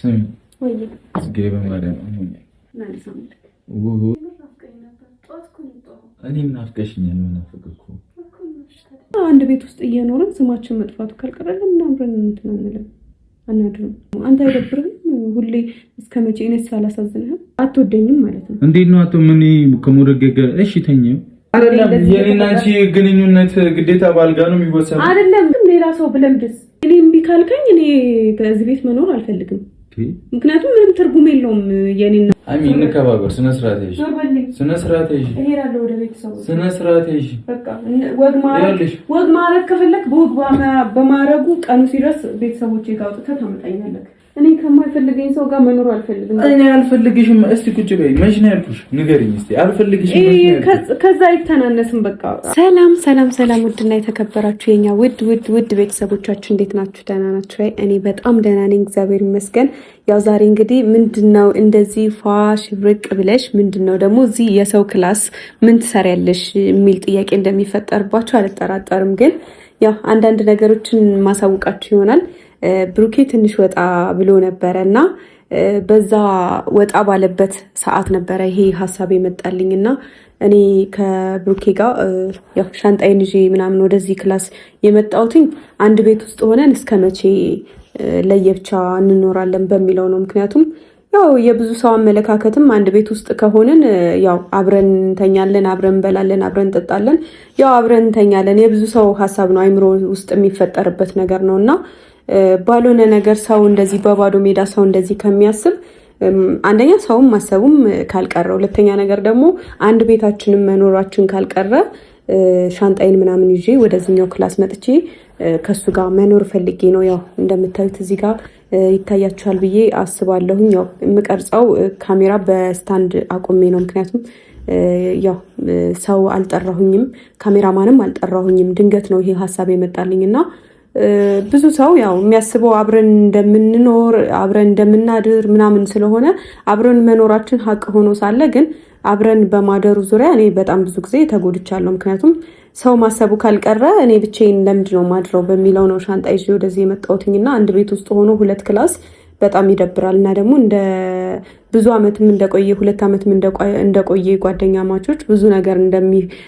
ስሚ ገበ ማርያም እኔም ናፍቀሽኛል። ናፍቀኩ አንድ ቤት ውስጥ እየኖርን ስማችን መጥፋቱ ካልቀረ ለምን አብረን እንትን አንልም አናድርም? አንተ አይደብርህም? ሁሌ እስከመቼ እኔስ አላሳዝንህም? አትወደኝም ማለት ነው? እንዴት ነው አቶ ምን ከሞደገገ እሺ ተኛው አይደለም። የኔና አንቺ ግንኙነት ግዴታ ባልጋ ነው የሚወሰነው አይደለም። ሌላ ሰው ብለምድስ እኔ እምቢ ካልከኝ እኔ ከዚህ ቤት መኖር አልፈልግም። ምክንያቱም ምንም ትርጉም የለውም። የኔና አሚ እንከባበር። ስነ ስርዓት ይዤ ስነ ስርዓት ይዤ እሄዳለሁ ወደ ቤተሰቡ። ስነ ስርዓት ይዤ በቃ ወግ ማረግ ከፈለክ በወግ በማረጉ ቀኑ ሲደርስ ቤተሰቦቼ ጋር አውጥተህ ታመጣኛለህ። እኔ ከማይፈልገኝ ሰው ጋር መኖር አልፈልግም። እኔ አልፈልግሽም። እስቲ ቁጭ በይ። መች ነው ያልኩሽ? ንገሪኝ እስቲ። አልፈልግሽም። ከዛ አይተናነስም። በቃ ሰላም ውድና የተከበራችሁ የኛ ውድ ቤተሰቦቻችን እንዴት ናችሁ? ደህና ናችሁ? እኔ በጣም ደህና ነኝ፣ እግዚአብሔር ይመስገን። ያው ዛሬ እንግዲህ ምንድነው እንደዚህ ፋሽ ብርቅ ብለሽ ምንድነው ደግሞ እዚህ የሰው ክላስ ምን ትሰሪያለሽ የሚል ጥያቄ እንደሚፈጠርባችሁ አልጠራጠርም። ግን ያው አንዳንድ ነገሮችን ማሳውቃችሁ ይሆናል። ብሩኬ ትንሽ ወጣ ብሎ ነበረና በዛ ወጣ ባለበት ሰዓት ነበረ ይሄ ሀሳብ የመጣልኝና እኔ ከብሩኬ ጋር ያው ሻንጣዬን ይዤ ምናምን ወደዚህ ክላስ የመጣሁትኝ አንድ ቤት ውስጥ ሆነን እስከመቼ ለየብቻ እንኖራለን በሚለው ነው። ምክንያቱም ያው የብዙ ሰው አመለካከትም አንድ ቤት ውስጥ ከሆነን ያው አብረን እንተኛለን፣ አብረን እንበላለን፣ አብረን እንጠጣለን፣ ያው አብረን እንተኛለን። የብዙ ሰው ሀሳብ ነው አይምሮ ውስጥ የሚፈጠርበት ነገር ነውና ባልሆነ ነገር ሰው እንደዚህ በባዶ ሜዳ ሰው እንደዚህ ከሚያስብ አንደኛ ሰውም ማሰቡም ካልቀረ፣ ሁለተኛ ነገር ደግሞ አንድ ቤታችንን መኖራችን ካልቀረ ሻንጣዬን ምናምን ይዤ ወደዚህኛው ክላስ መጥቼ ከሱ ጋር መኖር ፈልጌ ነው። ያው እንደምታዩት እዚህ ጋር ይታያችኋል ብዬ አስባለሁኝ። ያው የምቀርጸው ካሜራ በስታንድ አቆሜ ነው። ምክንያቱም ያው ሰው አልጠራሁኝም፣ ካሜራማንም አልጠራሁኝም። ድንገት ነው ይሄ ሀሳብ የመጣልኝና ብዙ ሰው ያው የሚያስበው አብረን እንደምንኖር አብረን እንደምናድር ምናምን ስለሆነ አብረን መኖራችን ሀቅ ሆኖ ሳለ ግን አብረን በማደሩ ዙሪያ እኔ በጣም ብዙ ጊዜ ተጎድቻለሁ። ምክንያቱም ሰው ማሰቡ ካልቀረ እኔ ብቻዬን ለምንድን ነው ማድረው በሚለው ነው ሻንጣ ይዤ ወደዚህ የመጣሁትኝና አንድ ቤት ውስጥ ሆኖ ሁለት ክላስ በጣም ይደብራል። እና ደግሞ እንደ ብዙ አመትም እንደቆየ 2 አመትም እንደቆየ ጓደኛ ማቾች ብዙ ነገር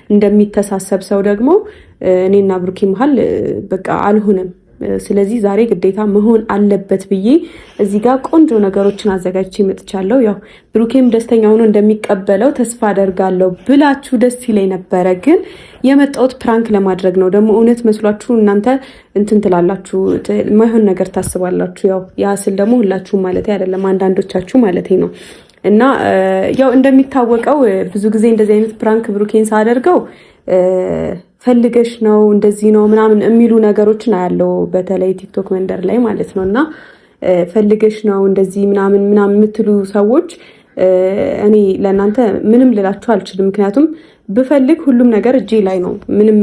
እንደሚተሳሰብ ሰው ደግሞ እኔና ብሩኬ መሀል በቃ አልሆነም። ስለዚህ ዛሬ ግዴታ መሆን አለበት ብዬ እዚህ ጋር ቆንጆ ነገሮችን አዘጋጅቼ መጥቻለሁ። ያው ብሩኬም ደስተኛ ሆኖ እንደሚቀበለው ተስፋ አደርጋለሁ ብላችሁ ደስ ይለኝ ነበረ። ግን የመጣሁት ፕራንክ ለማድረግ ነው። ደግሞ እውነት መስሏችሁ እናንተ እንትን ትላላችሁ፣ ማይሆን ነገር ታስባላችሁ። ያው ያ ስል ደግሞ ሁላችሁ ማለት አይደለም፣ አንዳንዶቻችሁ ማለት ነው። እና ያው እንደሚታወቀው ብዙ ጊዜ እንደዚህ አይነት ፕራንክ ብሩኬን ሳደርገው ፈልገሽ ነው እንደዚህ ነው ምናምን የሚሉ ነገሮችን አያለው፣ በተለይ ቲክቶክ መንደር ላይ ማለት ነው። እና ፈልገሽ ነው እንደዚህ ምናምን የምትሉ ሰዎች እኔ ለእናንተ ምንም ልላችሁ አልችልም። ምክንያቱም ብፈልግ ሁሉም ነገር እጄ ላይ ነው። ምንም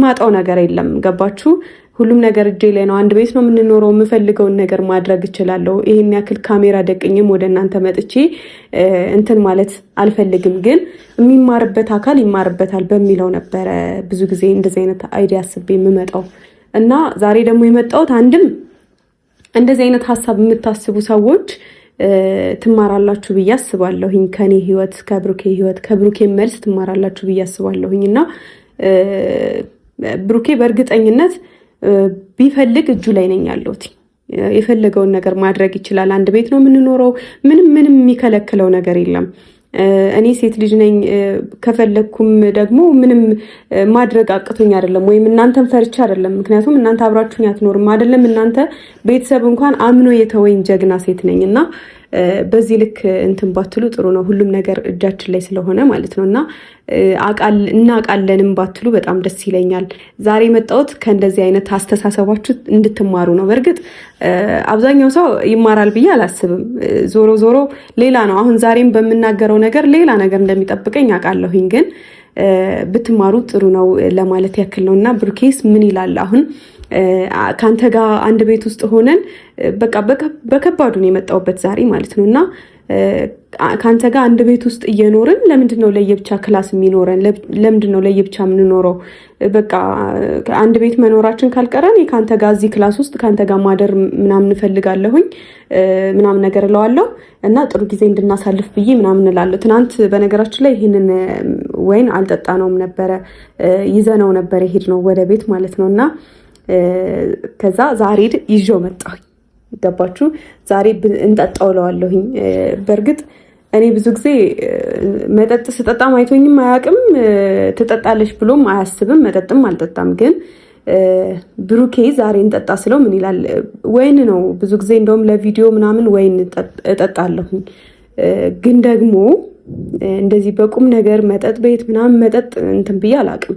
ማጣው ነገር የለም። ገባችሁ? ሁሉም ነገር እጄ ላይ ነው። አንድ ቤት ነው የምንኖረው። የምፈልገውን ነገር ማድረግ እችላለሁ። ይሄን ያክል ካሜራ ደቅኝም ወደ እናንተ መጥቼ እንትን ማለት አልፈልግም። ግን የሚማርበት አካል ይማርበታል በሚለው ነበረ ብዙ ጊዜ እንደዚህ አይነት አይዲያ አስቤ የምመጣው እና ዛሬ ደግሞ የመጣሁት አንድም እንደዚህ አይነት ሀሳብ የምታስቡ ሰዎች ትማራላችሁ ብዬ አስባለሁኝ። ከኔ ህይወት ከብሩኬ መልስ ትማራላችሁ ብዬ አስባለሁኝ። እና ብሩኬ በእርግጠኝነት ቢፈልግ እጁ ላይ ነኝ ያለሁት። የፈለገውን ነገር ማድረግ ይችላል። አንድ ቤት ነው የምንኖረው። ምንም የሚከለክለው ነገር የለም። እኔ ሴት ልጅ ነኝ። ከፈለኩም ደግሞ ምንም ማድረግ አቅቶኝ አይደለም፣ ወይም እናንተን ፈርቻ አይደለም። ምክንያቱም እናንተ አብራችሁኝ አትኖርም አይደለም። እናንተ ቤተሰብ እንኳን አምኖ የተወኝ ጀግና ሴት ነኝና በዚህ ልክ እንትን ባትሉ ጥሩ ነው። ሁሉም ነገር እጃችን ላይ ስለሆነ ማለት ነው። እና እናቃለንም ባትሉ በጣም ደስ ይለኛል። ዛሬ መጣሁት ከእንደዚህ አይነት አስተሳሰባችሁ እንድትማሩ ነው። በእርግጥ አብዛኛው ሰው ይማራል ብዬ አላስብም። ዞሮ ሌላ ነው። አሁን ዛሬም በምናገረው ነገር ሌላ ነገር እንደሚጠብቀኝ አውቃለሁኝ። ግን ብትማሩ ጥሩ ነው ለማለት ያክል ነው። እና ብሩኬስ ምን ይላል? አሁን ካንተ ጋር አንድ ቤት ውስጥ ሆነን በቃ በከባዱ ነው የመጣውበት ዛሬ ማለት ነውና ካንተ ጋር አንድ ቤት ውስጥ እየኖርን ለምንድነው ለየብቻ ክላስ የሚኖረን? ለምንድነው ለየብቻ የምንኖረው? በቃ አንድ ቤት መኖራችን ካልቀረን ካንተ ጋር እዚህ ክላስ ውስጥ ካንተ ጋር ማደር ምናምን እንፈልጋለሁኝ ምናምን ነገር እለዋለሁ እና ጥሩ ጊዜ እንድናሳልፍ ብዬ ምናምን እላለሁ። ትናንት በነገራችን ላይ ይሄንን ወይን አልጠጣነውም ነበረ ይዘነው ነበር የሄድነው ወደ ቤት ማለት ነውና ከዛ ዛሬ ይዤው መጣሁ። ገባችሁ? ዛሬ እንጠጣው እለዋለሁኝ። በእርግጥ እኔ ብዙ ጊዜ መጠጥ ስጠጣም አይቶኝም አያውቅም። ትጠጣለሽ ብሎም አያስብም። መጠጥም አልጠጣም። ግን ብሩኬ ዛሬ እንጠጣ ስለው ምን ይላል? ወይን ነው ብዙ ጊዜ እንደውም ለቪዲዮ ምናምን ወይን እጠጣለሁኝ። ግን ደግሞ እንደዚህ በቁም ነገር መጠጥ ቤት ምናምን መጠጥ እንትን ብዬ አላውቅም፣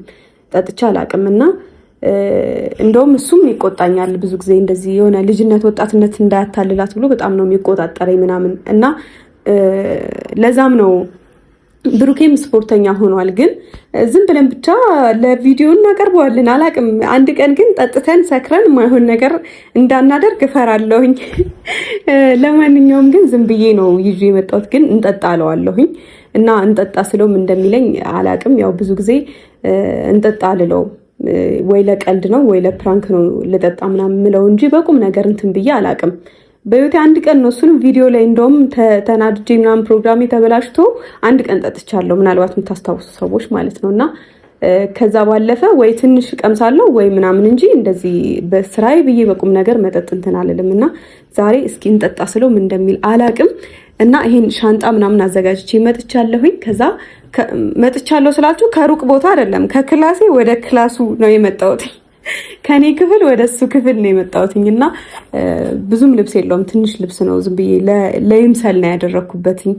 ጠጥቼ አላውቅም እና እንደውም እሱም ይቆጣኛል ብዙ ጊዜ እንደዚህ የሆነ ልጅነት ወጣትነት እንዳያታልላት ብሎ በጣም ነው የሚቆጣጠረኝ ምናምን እና ለዛም ነው ብሩኬም ስፖርተኛ ሆኗል። ግን ዝም ብለን ብቻ ለቪዲዮ እናቀርበዋለን አላውቅም። አንድ ቀን ግን ጠጥተን ሰክረን የማይሆን ነገር እንዳናደርግ እፈራለሁኝ። ለማንኛውም ግን ዝም ብዬ ነው ይዤ የመጣሁት። ግን እንጠጣ አለዋለሁኝ እና እንጠጣ ስለውም እንደሚለኝ አላውቅም። ያው ብዙ ጊዜ እንጠጣ አልለው ወይ ለቀልድ ነው ወይ ለፕራንክ ነው ልጠጣ ምናምን ምለው እንጂ በቁም ነገር እንትን ብዬ አላውቅም። በህይወቴ አንድ ቀን ነው እሱንም ቪዲዮ ላይ እንደውም ተናድጄ ምናምን ፕሮግራሜ ተበላሽቶ አንድ ቀን ጠጥቻለሁ። ምናልባት የምታስታውሱ ሰዎች ማለት ነውና ከዛ ባለፈ ወይ ትንሽ ቀምሳለሁ ወይ ምናምን እንጂ እንደዚህ በስራዬ ብዬ በቁም ነገር መጠጥ እንትን አልልም። እና ዛሬ እስኪ እንጠጣ ስለው ምን እንደሚል አላውቅም። እና ይሄን ሻንጣ ምናምን አዘጋጅቼ መጥቻለሁኝ። ከዛ መጥቻለሁ ስላችሁ ከሩቅ ቦታ አይደለም፣ ከክላሴ ወደ ክላሱ ነው የመጣሁት። ከኔ ክፍል ወደ እሱ ክፍል ነው የመጣሁትኝ እና ብዙም ልብስ የለውም፣ ትንሽ ልብስ ነው። ዝም ብዬ ለይምሰል ነው ያደረኩበትኝ።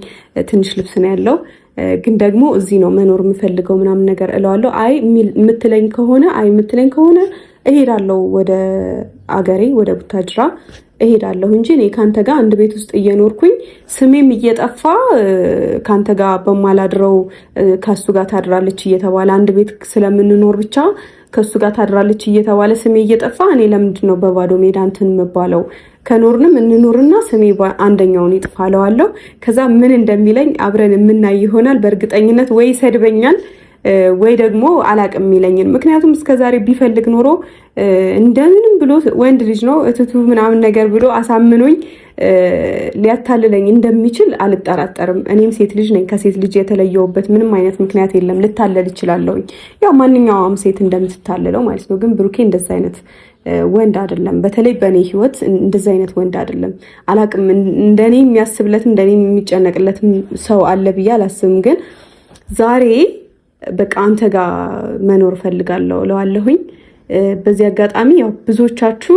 ትንሽ ልብስ ነው ያለው። ግን ደግሞ እዚህ ነው መኖር የምፈልገው ምናምን ነገር እለዋለሁ። አይ የምትለኝ ከሆነ እሄዳለሁ ወደ አገሬ ወደ ቡታጅራ እሄዳለሁ እንጂ እኔ ካንተ ጋር አንድ ቤት ውስጥ እየኖርኩኝ ስሜም እየጠፋ ካንተ ጋር በማላድረው ከሱ ጋር ታድራለች እየተባለ አንድ ቤት ስለምንኖር ብቻ ከሱ ጋር ታድራለች እየተባለ ስሜ እየጠፋ እኔ ለምንድን ነው በባዶ ሜዳ እንትን የምባለው? ከኖርንም እንኖርና ስሜ አንደኛውን ይጥፋለዋለሁ። ከዛ ምን እንደሚለኝ አብረን የምናይ ይሆናል። በእርግጠኝነት ወይ ይሰድበኛል ወይ ደግሞ አላቅም የሚለኝን። ምክንያቱም እስከዛሬ ቢፈልግ ኖሮ እንደምንም ብሎ ወንድ ልጅ ነው እትቱ ምናምን ነገር ብሎ አሳምኖኝ ሊያታልለኝ እንደሚችል አልጠራጠርም። እኔም ሴት ልጅ ነኝ። ከሴት ልጅ የተለየውበት ምንም አይነት ምክንያት የለም። ልታለል እችላለሁኝ፣ ያው ማንኛውም ሴት እንደምትታለለው ማለት ነው። ግን ብሩኬ እንደዛ አይነት ወንድ አይደለም። በተለይ በእኔ ህይወት እንደዛ አይነት ወንድ አይደለም። አላቅም፣ እንደኔ የሚያስብለት እንደኔ የሚጨነቅለት ሰው አለ ብዬ አላስብም። ግን ዛሬ በቃ አንተ ጋር መኖር ፈልጋለሁ እለዋለሁኝ። በዚህ አጋጣሚ ያው ብዙዎቻችሁ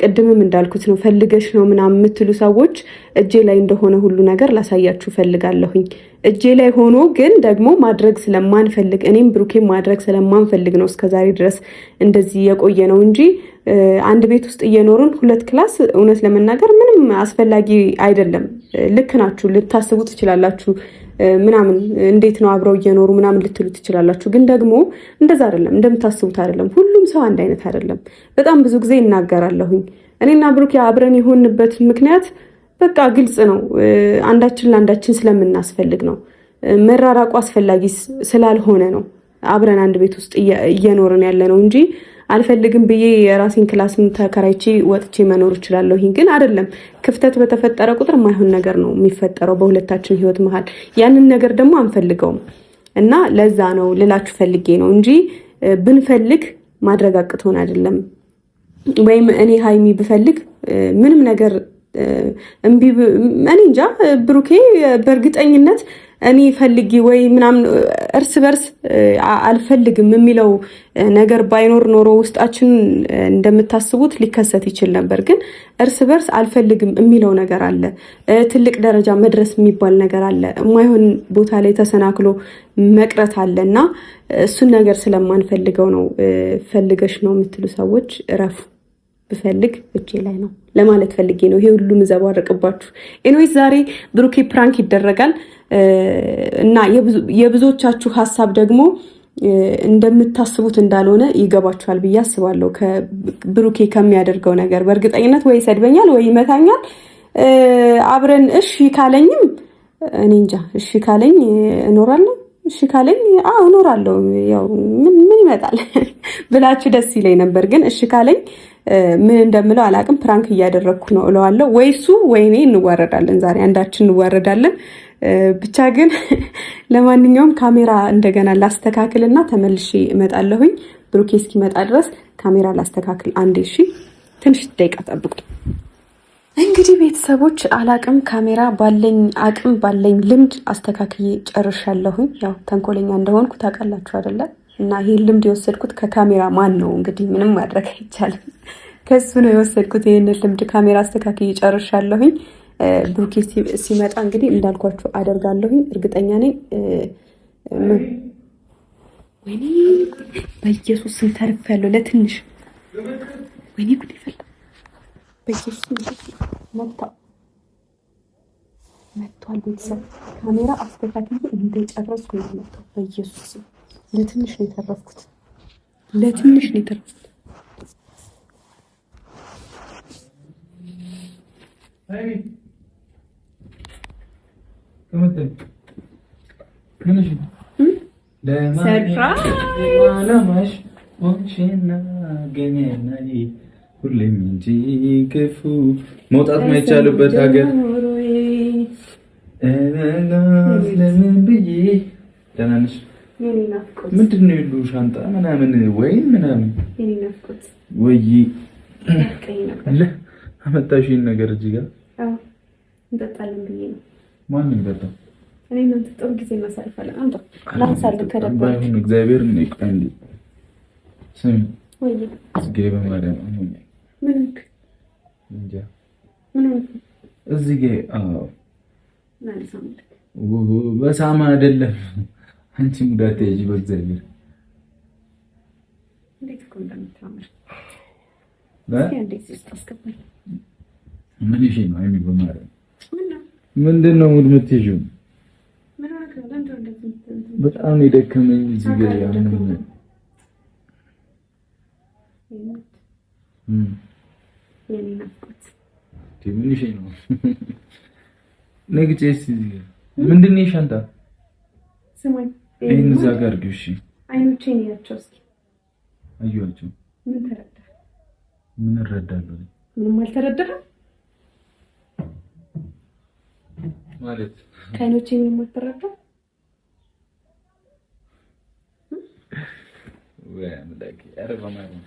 ቅድምም እንዳልኩት ነው ፈልገሽ ነው ምናምን የምትሉ ሰዎች እጄ ላይ እንደሆነ ሁሉ ነገር ላሳያችሁ ፈልጋለሁኝ። እጄ ላይ ሆኖ ግን ደግሞ ማድረግ ስለማንፈልግ እኔም ብሩኬም ማድረግ ስለማንፈልግ ነው እስከዛሬ ድረስ እንደዚህ የቆየ ነው እንጂ አንድ ቤት ውስጥ እየኖርን ሁለት ክላስ እውነት ለመናገር ምንም አስፈላጊ አይደለም። ልክ ናችሁ፣ ልታስቡ ትችላላችሁ ምናምን እንዴት ነው አብረው እየኖሩ ምናምን ልትሉ ትችላላችሁ። ግን ደግሞ እንደዛ አይደለም፣ እንደምታስቡት አይደለም። ሁሉም ሰው አንድ አይነት አይደለም። በጣም ብዙ ጊዜ እናገራለሁኝ። እኔና ብሩክ አብረን የሆንበት ምክንያት በቃ ግልጽ ነው። አንዳችን ለአንዳችን ስለምናስፈልግ ነው። መራራቁ አስፈላጊ ስላልሆነ ነው አብረን አንድ ቤት ውስጥ እየኖርን ያለ ነው እንጂ አልፈልግም ብዬ የራሴን ክላስም ተከራይቼ ወጥቼ መኖር እችላለሁ። ግን አይደለም። ክፍተት በተፈጠረ ቁጥር የማይሆን ነገር ነው የሚፈጠረው በሁለታችን ህይወት መሀል። ያንን ነገር ደግሞ አንፈልገውም እና ለዛ ነው ልላችሁ ፈልጌ ነው እንጂ ብንፈልግ ማድረግ አቅቶን አይደለም። ወይም እኔ ሀይሚ ብፈልግ ምንም ነገር እምቢ እኔ እንጃ። ብሩኬ በእርግጠኝነት እኔ ፈልጊ ወይ ምናምን እርስ በርስ አልፈልግም የሚለው ነገር ባይኖር ኖሮ ውስጣችን እንደምታስቡት ሊከሰት ይችል ነበር። ግን እርስ በርስ አልፈልግም የሚለው ነገር አለ። ትልቅ ደረጃ መድረስ የሚባል ነገር አለ። የማይሆን ቦታ ላይ ተሰናክሎ መቅረት አለ እና እሱን ነገር ስለማንፈልገው ነው። ፈልገሽ ነው የምትሉ ሰዎች እረፉ። ብፈልግ እጄ ላይ ነው ለማለት ፈልጌ ነው። ይሄ ሁሉ ምዘባረቅባችሁ። ኤኒዌይስ ዛሬ ብሩኬ ፕራንክ ይደረጋል እና የብዙዎቻችሁ ሀሳብ ደግሞ እንደምታስቡት እንዳልሆነ ይገባችኋል ብዬ አስባለሁ። ከብሩኬ ከሚያደርገው ነገር በእርግጠኝነት ወይ ይሰድበኛል ወይ ይመታኛል። አብረን እሺ ካለኝም እኔ እንጃ እሺ ካለኝ እኖራለሁ፣ እሺ ካለኝ እኖራለሁ። ያው ምን ይመጣል ብላችሁ ደስ ይለኝ ነበር፣ ግን እሺ ካለኝ ምን እንደምለው አላቅም። ፕራንክ እያደረግኩ ነው እለዋለሁ። ወይ እሱ ወይ እኔ እንዋረዳለን። ዛሬ አንዳችን እንዋረዳለን። ብቻ ግን ለማንኛውም ካሜራ እንደገና ላስተካክልና ተመልሼ እመጣለሁኝ። ብሩኬ እስኪመጣ ድረስ ካሜራ ላስተካክል አንዴ። እሺ ትንሽ ደቂቃ ጠብቁኝ። እንግዲህ ቤተሰቦች አላቅም፣ ካሜራ ባለኝ አቅም ባለኝ ልምድ አስተካክዬ ጨርሻለሁኝ። ያው ተንኮለኛ እንደሆንኩ ታውቃላችሁ አይደለ? እና ይሄን ልምድ የወሰድኩት ከካሜራ ማን ነው እንግዲህ ምንም ማድረግ አይቻልም። ከሱ ነው የወሰድኩት ይሄንን ልምድ። ካሜራ አስተካክዬ ጨርሻለሁኝ። ብሩኬ ሲመጣ እንግዲህ እንዳልኳችሁ አደርጋለሁኝ። እርግጠኛ ነኝ። ወይኔ በኢየሱስ ስም ተርፌያለሁ ለትንሽ። ወይኔ ጉድ ይፈላ። በኢየሱስ መጥቷል። ቤተሰብ ካሜራ አስተካክዬ እንደጨረስኩ ነው የመጣው። በኢየሱስ ስም ለትንሽ ነው የተረፍኩት፣ ለትንሽ ነው የተረፍኩት። ሁሌም እንጂ ክፉ መውጣት ማይቻልበት ሀገር ለምን ብዬ ደህና ነሽ? ምንድን ነው የሉ ሻንጣ ምናምን ወይም ምናምን ወይ አመጣሽኝ ነገር እዚህ ጋር እንጠጣለን ብዬ ነው። ማንም ይጠጣ? እኔ እናንተ ጥሩ ጊዜ እናሳልፋለን። አንተ ላንሳልክ ከደባ ባይሆን እግዚአብሔር ነው ይቀንዲ ስም ወይ እዚህ በማርያም ነው ምን እንጃ ምን እዚህ ጋር ማለት በሳማ አይደለም። አንቺ ሙዳት ያጂ በእግዚአብሔር እንዴት እኮ እንደምታምር ምን ይሄ ነው አይሚ በማርያም ምንድን ነው ሙድ የምትይዥው? በጣም የደከመኝ እዚህ ጋር ያንን ምን ይሄ ነው ነግጬስ ምንድን ነው ሻንጣ ስሙኝ ይሄን እዛ ጋር አድርጊው። እሺ አይኖቼን ያቸው እስኪ አዩአቸው። ምን ተረዳ? ምን እረዳለሁ? ምንም አልተረዳህም ማለት ከአይኖቼ ምንም አልተረዳህም? ወይ አምላኬ! ኧረ በማርያም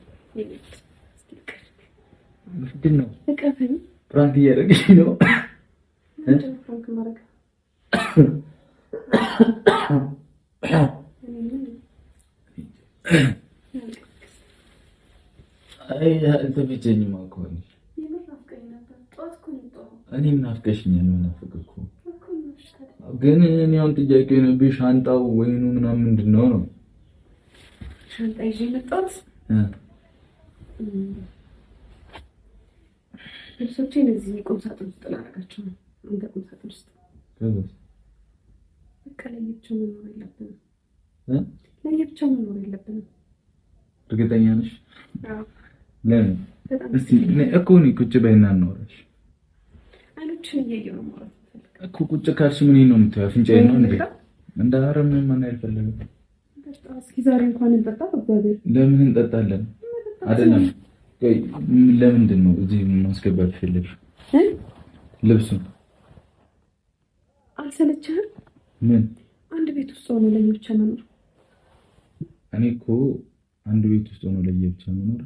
ምንድን ነው? ፕራንክ እያደረግሽ ነው? ፕራንክ ማድረግ አይ አልተመቸኝም እኮ እኔም ናፍቀሽኛል። ናፍቀኩ ግን እኔ አሁን ጥያቄ ነው ሻንጣው ወይኑ ምናምን ምንድን ነው ነው? ሻንጣ ይዤ መጣሁት። ልብሶቼን እዚህ ቁም ሳጥን ውስጥ ላደርጋቸው ነው። እንደ ቁም ሳጥን ውስጥ በቃ ለየብቻው መኖር የለብንም። ለየብቻው መኖር የለብንም። እርግጠኛ ነሽ? አዎ። ለምን? እስቲ እኮ እኔ ቁጭ በይና እናወራሽ። አይኖችን እያየሁ ነው ማለት እኮ ቁጭ ካልሽ ምን ነው የምትይው? አፍንጫዬን ነው እንዴ? እንደ አረም ምን አይፈልግም። እስኪ ዛሬ እንኳን እንጠጣ። እግዚአብሔር ለምን እንጠጣለን? አይደለም ለምንድን ነው እዚህ ማስገባት ፈልግሽ? ልብሱ አልሰለችህም? ምን አንድ ቤት ውስጥ ሆኖ ለየብቻ መኖር? እኔ እኮ አንድ ቤት ውስጥ ሆኖ ለየብቻ መኖር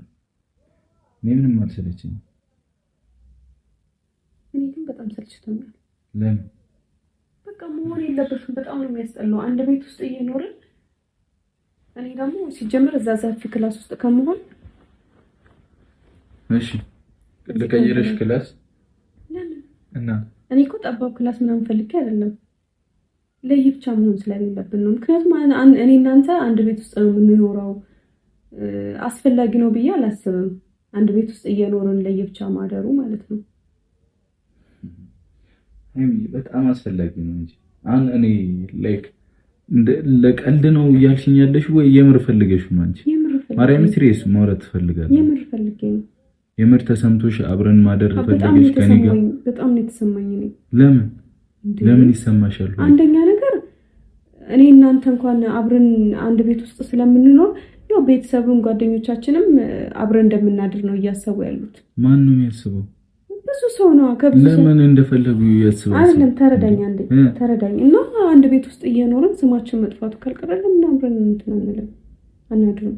እኔ ምንም አልሰለችኝም። እኔ ግን በጣም ሰልችቶኛል። ለምን? በቃ መሆን የለበትም። በጣም ነው የሚያስጠላው አንድ ቤት ውስጥ እየኖርን። እኔ ደግሞ ሲጀምር እዛ ዛፍ ክላስ ውስጥ ከመሆን እሺ ልቀይርሽ ክላስ። ለምን? እና እኔ እኮ ጠባብ ክላስ ምናምን ፈልጌ አይደለም፣ ለየብቻ መሆን ስለሌለብን ነው። ምክንያቱም እኔ እናንተ አንድ ቤት ውስጥ ነው የምንኖረው። አስፈላጊ ነው ብዬ አላስብም። አንድ ቤት ውስጥ እየኖርን ለየብቻ ማደሩ ማለት ነው። በጣም አስፈላጊ ነው እንጂ አሁን እኔ ላይክ ለቀልድ ነው እያልሽኝ ያለሽ ወይ የምር ፈልገሽ ነው አንቺ? ማርያም ሲሪየስ ማውራት ትፈልጋለሽ? የምር ፈልጌ ነው። የምር ተሰምቶሽ አብረን ማደር ፈልገሽ ከኔ ጋር? በጣም ነው የተሰማኝ ነው። ለምን ይሰማሻል? አንደኛ ነገር እኔ እናንተ እንኳን አብረን አንድ ቤት ውስጥ ስለምንኖር ያው ቤተሰብም ጓደኞቻችንም አብረን እንደምናድር ነው እያሰቡ ያሉት። ማን ነው የሚያስበው? ብዙ ሰው ነው ከብዙ ሰው ለምን እንደፈለጉ ያስባሉ። አይደለም ተረዳኝ፣ አንዴ ተረዳኝ። እና አንድ ቤት ውስጥ እየኖርን ስማችን መጥፋቱ ካልቀረለም እና አብረን እንትን አናድርም።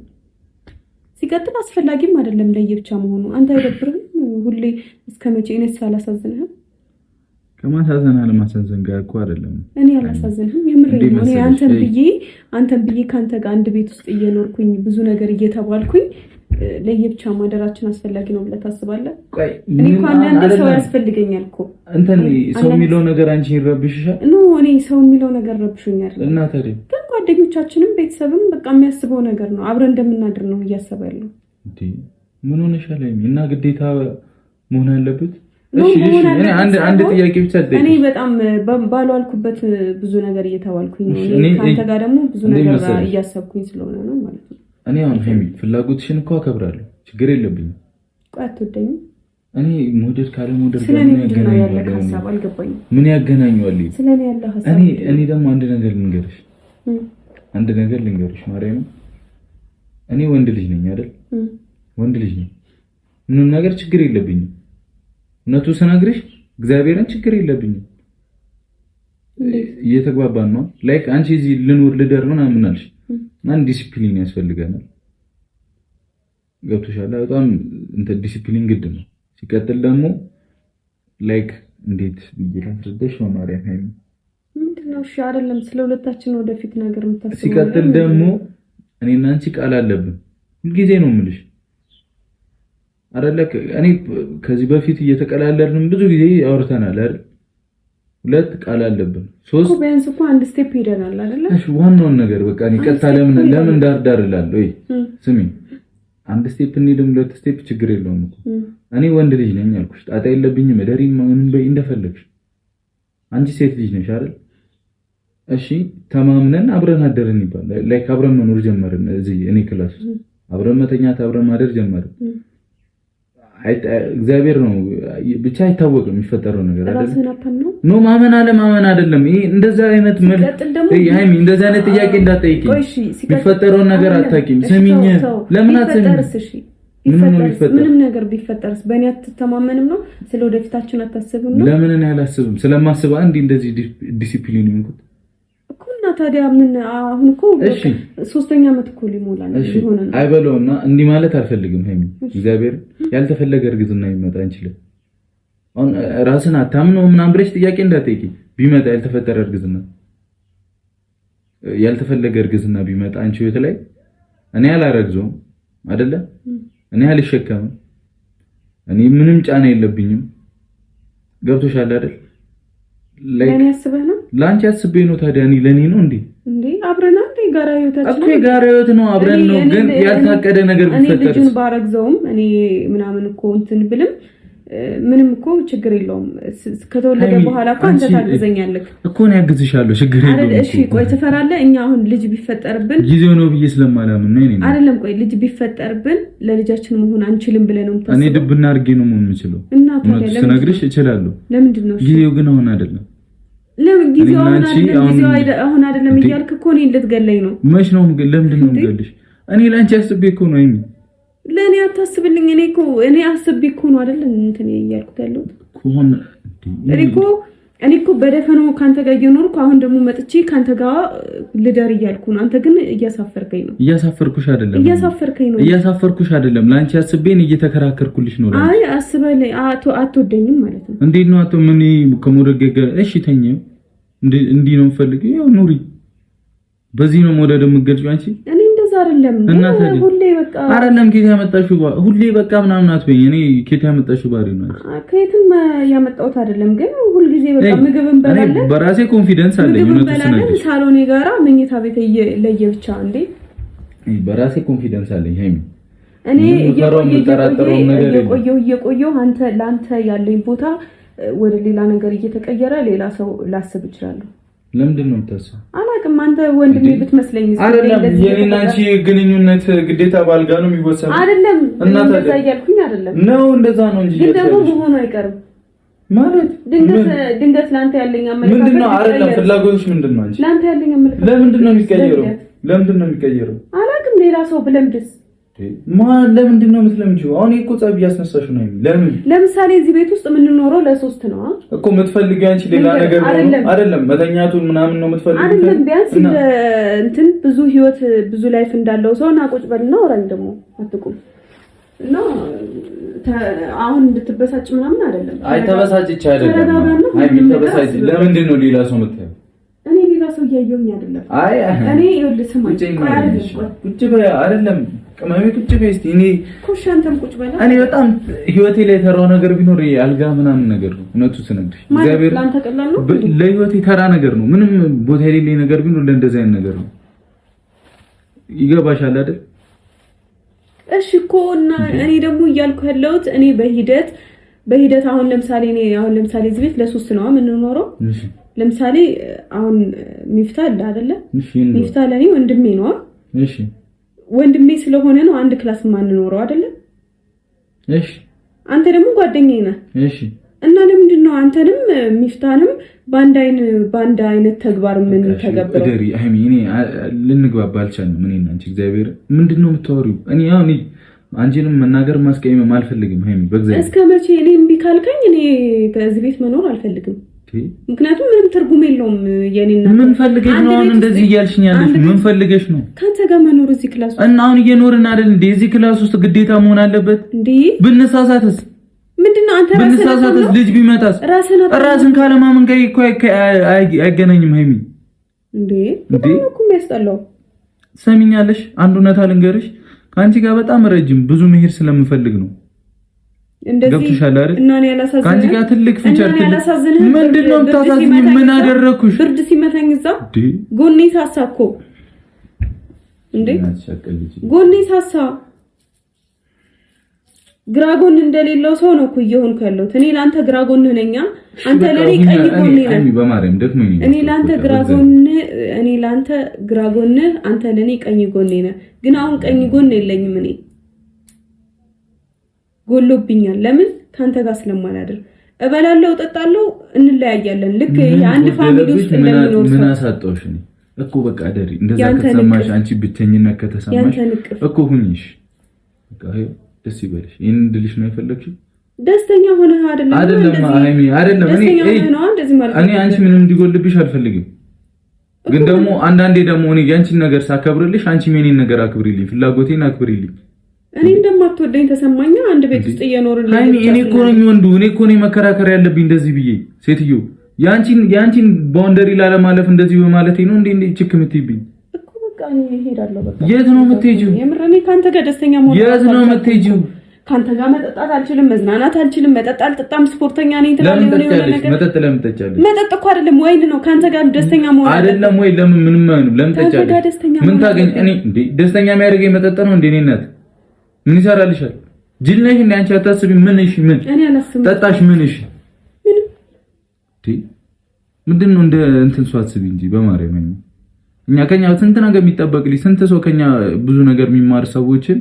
ሲቀጥል አስፈላጊም አይደለም ለየብቻ መሆኑ። አንተ አይደብርህም? ሁሌ እስከመቼ እኔስ አላሳዝንህም? ከማሳዘን አለማሳዘን ጋር እኮ አይደለም። እኔ አላሳዝንህም፣ የምሬን ነው። እኔ አንተን ብዬ ካንተ ጋር አንድ ቤት ውስጥ እየኖርኩኝ ብዙ ነገር እየተባልኩኝ ለየብቻ ማደራችን አስፈላጊ ነው ብለህ ታስባለህ? እኔ እንኳን አንድ ሰው ያስፈልገኛል እኮ እንትን ሰው የሚለው ነገር አንቺ ይረብሽሻል? እኔ ሰው የሚለው ነገር ረብሾኛል። እና ታዲያ ግን ጓደኞቻችንም ቤተሰብም በቃ የሚያስበው ነገር ነው አብረን እንደምናድር ነው እያሰበ ያለው። ምን ሆነሻል? እና ግዴታ መሆን አለበት? እሺ እኔ አንድ ጥያቄ ብቻ ልጠይቅ። እኔ በጣም ባልዋልኩበት ብዙ ነገር እየተባልኩኝ ነው። ካንተ ጋር ደግሞ ብዙ ነገር እያሰብኩኝ ስለሆነ ነው ማለት ነው። እኔ አሁን ሄሚ ፍላጎትሽን እኮ አከብራለሁ፣ ችግር የለብኝም። ቆይ አትወደኝም? እኔ ሞዴል ካለ ሞዴል ጋር ምን ያገናኛል? ሐሳብ አልገባኝም። ምን ያገናኛል? ስለኔ ያለ ሐሳብ እኔ ደግሞ አንድ ነገር ልንገርሽ ማርያም፣ እኔ ወንድ ልጅ ነኝ አይደል? ወንድ ልጅ ነኝ። ምንም ነገር ችግር የለብኝም። እውነቱ ስነግርሽ እግዚአብሔርን ችግር የለብኝም። እየተግባባን ነው። ላይክ አንቺ እዚህ ልኖር ልደር ምናምን አልሽ። ማን ዲሲፕሊን ያስፈልገናል። ገብቶሻል? በጣም እንትን ዲሲፕሊን ግድ ነው። ሲቀጥል ደግሞ ላይክ እንዴት ብዬሽ ነው ማርያም ሀይሚ ምንድነው? እሺ አይደለም ስለ ሁለታችን ወደፊት ነገር የምታስበው። ሲቀጥል ደግሞ እኔና አንቺ ቃል አለብን። ሁልጊዜ ነው የምልሽ አይደለ? እኔ ከዚህ በፊት እየተቀላለድን ብዙ ጊዜ አውርተናል አይደል? ሁለት ቃል አለብን። ሶስት ቢያንስ እኮ አንድ ስቴፕ ሄደናል አይደለ? እሺ ዋናውን ነገር በቃ እኔ ቀጥታ ለምን ዳር እላለሁ? ወይ ስሚ፣ አንድ ስቴፕ እንሂድም ሁለት ስቴፕ ችግር የለውም እኮ። እኔ ወንድ ልጅ ነኝ አልኩሽ፣ ጣጣ የለብኝም። እደሪ ምንም በይ እንደፈለግሽ። አንቺ ሴት ልጅ ነሽ አይደል? እሺ ተማምነን አብረን አደረን ይባላል። ላይክ አብረን መኖር ጀመርን። እዚህ እኔ ክላስ አብረን መተኛት አብረን ማደር ጀመርን። እግዚአብሔር ነው ብቻ አይታወቅም የሚፈጠረው ነገር አይደለም። ኖ ማመን አይደለም። ይሄ እንደዛ አይነት ሃይሚ እንደዛ አይነት ጥያቄ እንዳትጠይቂ። የሚፈጠረው ነገር አታውቂም። ስሚኝ፣ ለምን አትሰሚኝ? ምንም ነገር ቢፈጠርስ በእኔ አትተማመንም ነው? ስለ ወደፊታችን አታስብም ነው? ለምን እኔ አላስብም? ስለማስብ እንደዚህ ዲሲፕሊን ይንኩት እኮ። እና ታዲያ ምን አሁን እኮ 3ኛ ዓመት እኮ ሊሞላ ነው ሊሆነ ነው። አይበለውና እንዲህ ማለት አልፈልግም ሃይሚ። እግዚአብሔር ያልተፈለገ እርግዝና ይመጣ እንችላል። አሁን ራስን አታምነው ምናምን ብለሽ ጥያቄ እንዳትጠይቂ። ቢመጣ ያልተፈለገ እርግዝና ቢመጣ አንቺ ህይወት ላይ እኔ አላረግዘውም አይደለ? እኔ አልሸከምም። እኔ ምንም ጫና የለብኝም። ገብቶሻል አይደል? ለኔ አስበህ ነው? ላንቺ አስቤ ነው። ታዲያ እኔ ለኔ ነው እንዴ? አብረን ጋራ ህይወታችን እኮ ጋራ ህይወት ነው አብረን ነው። ግን ያልታቀደ ነገር ቢፈጠር እኔ ልጁን ባረግዘውም እኔ ምናምን እኮ እንትን ብልም ምንም እኮ ችግር የለውም። ከተወለደ በኋላ እኮ አንተ ታግዘኛለህ እኮ ነው። ያግዝሻለሁ፣ ችግር የለውም። እሺ ቆይ ትፈራለህ? እኛ አሁን ልጅ ቢፈጠርብን ጊዜው ነው ብዬ ስለማላምን ነው። እኔ አይደለም ቆይ ልጅ ቢፈጠርብን ለልጃችን መሆን አንችልም ብለህ ነው የምታስበው? እኔ ድብና አድርጌ ነው የምችለው እና ታዲያ ስነግርሽ እችላለሁ። ለምንድን ነው ጊዜው ግን አሁን አይደለም? ለምን ጊዜው አሁን አይደለም እያልክ እኮ እኔን ልትገለኝ ነው? መች ነው ግን? ለምንድን ነው የምገልሽ? እኔ ላንቺ አስቤ እኮ ነው። ለኔ አታስብልኝ። እኔ አስቤ እኮ ነው አይደል እንትን ያልኩት ያለው ኮን እኔ እኮ በደፈነው ካንተ ጋር እየኖርኩ አሁን ደግሞ መጥቼ ካንተ ጋር ልደር እያልኩ ነው። አንተ ግን እያሳፈርከኝ ነው። እያሳፈርኩሽ አይደለም። ላንቺ አስቤን እየተከራከርኩልሽ ነው። አይ አስበል አትወደኝም ማለት ነው። እንዴት ነው አቶ ምን ከሞደገገ እሺ ተኘው እንዲህ ነው ፈልገው ያው ኑሪ። በዚህ ነው መውደድ የምትገልጪው አንቺ? እኔ እንደዛ አይደለም። ሁሌ በቃ አይደለም ኬት ያመጣሽው ሁሌ በቃ ምናምን አትበይኝ። እኔ ኬት ያመጣሽው ባሪ ነው። ከየትም ያመጣሁት አይደለም። ግን ሁሉ ጊዜ በቃ ምግብ እንበላለን። እኔ በራሴ ኮንፊደንስ አለኝ። ነው ሳሎኔ ጋራ መኝታ ቤት ለየብቻ እንዴ በራሴ ኮንፊደንስ አለኝ ሃይሚ። እኔ እየቆየሁ አንተ ላንተ ያለኝ ቦታ ወደ ሌላ ነገር እየተቀየረ ሌላ ሰው ላስብ ይችላል። ለምንድን ነው የምታስበው? አላቅም አንተ ወንድሜ ብትመስለኝ አይደለም የኔና አንቺ ግንኙነት ግዴታ ባልጋ ነው የሚወሰነው አይደለም እንደዛ እያልኩኝ አይደለም ነው እንደዛ ነው እንጂ ግን ደግሞ መሆኑ አይቀርም ማለት ድንገት ላንተ ያለኝ አመለካከት ምንድነው አይደለም ፍላጎትሽ ምንድነው አንቺ ላንተ ያለኝ አመለካከት ለምንድነው የሚቀየረው አላውቅም ሌላ ሰው ብለምድስ ለምንድነው የምትለምጂው አሁን እኮ ጸብ እያስነሳሽ ነው ለምሳሌ እዚህ ቤት ውስጥ የምንኖረው ለሶስት ነው እኮ የምትፈልጊው አንቺ ሌላ ነገር ነው አይደለም መተኛቱን ምናምን ነው የምትፈልጊው አይደለም ቢያንስ እንትን ብዙ ህይወት ብዙ ላይፍ እንዳለው ሰው እና ቁጭ በልና ወራኝ ደግሞ አትቁም እና አሁን እንድትበሳጭ ምናምን አይደለም አይ ተበሳጭች አይደለም አይ ተበሳጭ ለምንድን ነው ሌላ ሰው የምታየው እኔ ሌላ ሰው እያየሁኝ አይደለም አይ እኔ ይኸውልህ ስማኝ ቁጭ በይ አይደለም ቅመሜ ቁጭ በይ እስቲ እኔ ኮሽ አንተም ቁጭ በላ እኔ በጣም ህይወቴ ላይ ተራው ነገር ቢኖር አልጋ ምናምን ነገር ነው እውነቱ ስነግርሽ እግዚአብሔር ላንተ ቀላል ነው ለህይወቴ ተራ ነገር ነው ምንም ቦታ የሌለኝ ነገር ቢኖር ለእንደዚህ አይነት ነገር ነው ይገባሻል አይደል እሺ እኮ እና እኔ ደግሞ እያልኩ ያለሁት እኔ በሂደት አሁን ለምሳሌ እዚህ ቤት ለሶስት ነው የምንኖረው ለምሳሌ አሁን ሚፍታ አለ አይደለ ሚፍታ ለኔ ወንድሜ ነው እሺ ወንድሜ ስለሆነ ነው አንድ ክላስ ማንኖረው አይደለ እሺ አንተ ደግሞ ጓደኛዬ ነህ እሺ እና ለምንድን ነው አንተንም ሚፍታንም ባንድ አይነት ተግባር ምን ተገበረው እደሪ አይሚ እኔ ልንግባባ አልቻልንም ምን እና አንቺ እግዚአብሔር ምንድነው የምታወሪው እኔ አሁን አንቺንም መናገር ማስቀየም አልፈልግም አይሚ በእግዚአብሔር እስከ መቼ እኔ እምቢ ካልከኝ እኔ በዚህ ቤት መኖር አልፈልግም ምክንያቱም ምንም ትርጉም የለውም የኔና ምን ፈልገሽ ነው አሁን እንደዚህ እያልሽኝ ያለሽ ምን ፈልገሽ ነው ካንተ ጋር መኖር እዚህ ክላስ እና አሁን እየኖርን አይደል እንዴ እዚህ ክላስ ውስጥ ግዴታ መሆን አለበት እንዴ ብንሳሳትስ ምንድነው አንተ ብንሳሳትስ ልጅ ቢመጣስ ራስን ካለማመን ጋር እኮ አይገናኝም ሃይሚ እንዴ በጣም እኮ የሚያስጠላው ሰሚኛለሽ አንድ እውነታ ልንገርሽ ካንቺ ጋር በጣም ረጅም ብዙ መሄድ ስለምፈልግ ነው እንደዚህ እና እኔ ያላሳዝነኝ ካንቺ ጋር ትልቅ ፊቸር ምንድነው ታሳዝኝ ምን አደረኩሽ ብርድ ሲመታኝ እዛ ጎኔ ሳሳኮ እንዴ ጎኔ ሳሳ ግራጎን እንደሌለው ሰው ነው እኮ እየሆንኩ ያለሁት እኔ ላንተ ግራጎን ነኛ አንተ ለኔ ቀኝ ጎኔ ነህ እኔ በማርያም ደክሞኝ እኔ ላንተ ግራጎን አንተ ለኔ ቀኝ ጎኔ ነህ ግን አሁን ቀኝ ጎን የለኝም እኔ ጎሎብኛል ለምን ካንተ ጋር ስለማላደር እበላለሁ እጠጣለሁ እንለያያለን ልክ አንድ ፋሚሊ ውስጥ እንደሚኖር ሰው ምን አሳጣውሽ እኔ እኮ በቃ ደሪ እንደዛ ከተሰማሽ አንቺ ብቸኝነት ከተሰማሽ እኮ ሁኚሽ በቃ ደስ ይበልሽ ይሄን እንድልሽ ነው የፈለግሽው ደስተኛ ሆነ አይደለም ሃይሚ አይደለም እኔ አንቺ ምንም እንዲጎልብሽ አልፈልግም ግን ደግሞ አንዳንዴ ደግሞ እኔ ያንቺን ነገር ሳከብርልሽ አንቺ የኔን ነገር አክብሪልኝ ፍላጎቴን አክብሪልኝ እኔ እንደማትወደኝ ተሰማኛ አንድ ቤት ውስጥ እየኖርን ነው ሃይሚ እኔ እኮ ነኝ ወንዱ እኔ እኮ ነኝ መከራከር ያለብኝ እንደዚህ ብዬ ሴትዮ ያንቺን ባውንደሪ ላለማለፍ እንደዚህ በማለቴ ነው እንዴ ችክ የምትይብኝ እኮ በቃ እኔ እሄዳለሁ በቃ የት ነው የምትሄጂው የምር እኔ ካንተ ጋር ደስተኛ መሆን የት ነው የምትሄጂው ካንተ ጋር መጠጣት አልችልም መዝናናት አልችልም መጠጥ አልጠጣም ስፖርተኛ ነኝ ትላለህ የሆነ ነገር መጠጥ ለምን ትጠጫለሽ መጠጥ እኮ አይደለም ወይን ነው ካንተ ጋር ደስተኛ መሆን አይደለም ወይ ምንም አይሆንም ለምን ትጠጫለሽ ምን ታገኝ እኔ እንዴ ደስተኛ የሚያደርገኝ መጠጥ ነው እንዴ እኔነት ምን ይሰራልሻል ጅል ነሽ እንዴ አንቺ አታስቢ ምን እሺ ምን እኔ አላስብም ጠጣሽ ምን እሺ ምንድነው እንደ እንትን ሰው አትስቢ እንጂ በማርያም እኛ ከኛ ስንት ነገር የሚጠበቅልኝ ስንት ሰው ከኛ ብዙ ነገር የሚማር ሰዎችን